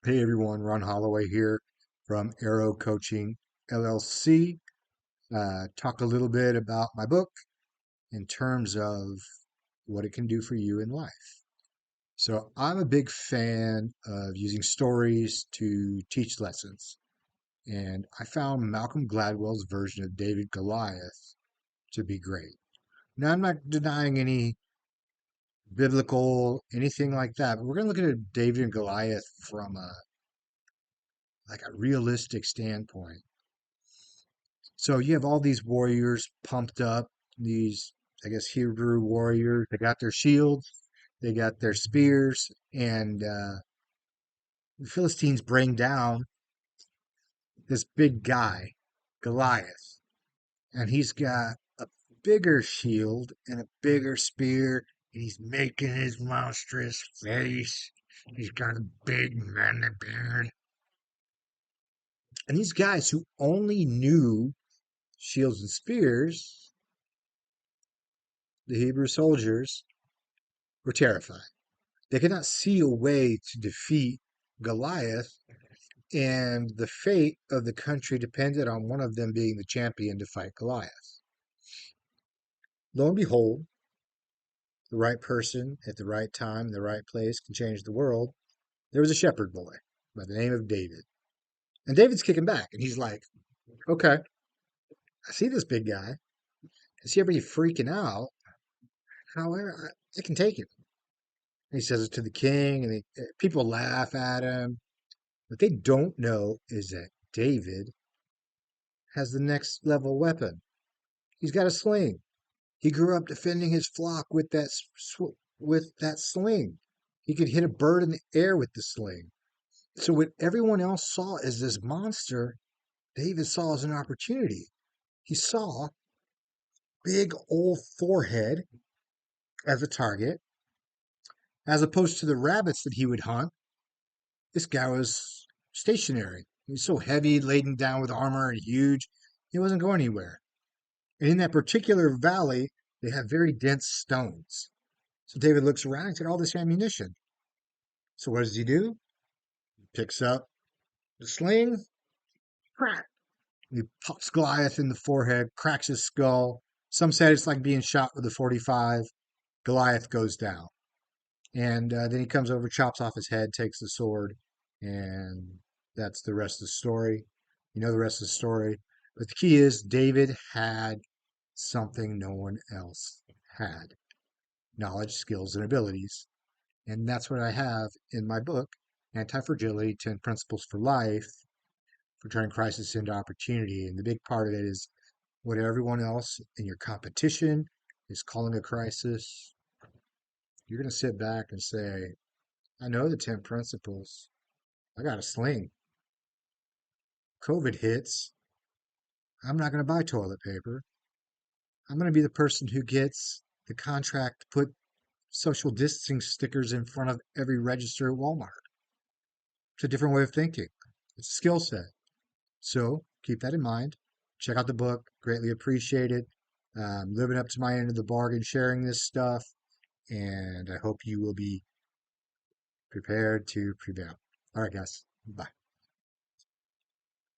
Hey everyone, Ron Holloway here from Arrow Coaching LLC. Talk a little bit about my book in terms of what it can do for you in life. So, I'm a big fan of using stories to teach lessons, and I found Malcolm Gladwell's version of David Goliath to be great. Now, I'm not denying any biblical anything like that, but we're going to look at David and Goliath from a realistic standpoint. So you have all these warriors pumped up, these, I guess, Hebrew warriors. They got their shields, they got their spears, and the Philistines bring down this big guy, Goliath. And he's got a bigger shield and a bigger spear, and he's making his monstrous face. He's got a big manly beard. And these guys who only knew shields and spears, the Hebrew soldiers, were terrified. They could not see a way to defeat Goliath, and the fate of the country depended on one of them being the champion to fight Goliath. Lo and behold, the right person at the right time, in the right place can change the world. There was a shepherd boy by the name of David. And David's kicking back, and he's like, okay, I see this big guy. I see everybody freaking out. However, I can take it. And he says it to the king, and people laugh at him. What they don't know is that David has the next level weapon. He's got a sling. He grew up defending his flock with that sling. He could hit a bird in the air with the sling. So what everyone else saw as this monster, David saw as an opportunity. He saw big old forehead as a target, as opposed to the rabbits that he would hunt. This guy was stationary. He was so heavy, laden down with armor and huge, he wasn't going anywhere. And in that particular valley, they have very dense stones. So David looks around and said, all this ammunition. So what does he do? He picks up the sling, crack. He pops Goliath in the forehead, cracks his skull. Some said it's like being shot with a 45. Goliath goes down. And then he comes over, chops off his head, takes the sword, and that's the rest of the story. You know the rest of the story. But the key is David had something no one else had: knowledge, skills, and abilities. And that's what I have in my book, Anti Fragility 10 Principles for Life, for turning crisis into opportunity. And the big part of it is what everyone else in your competition is calling a crisis. You're going to sit back and say, I know the 10 principles. I got a sling. COVID hits. I'm not going to buy toilet paper. I'm going to be the person who gets the contract to put social distancing stickers in front of every register at Walmart. It's a different way of thinking. It's a skill set. So keep that in mind. Check out the book. Greatly appreciate it. Living up to my end of the bargain, sharing this stuff, and I hope you will be prepared to prevail. All right, guys. Bye.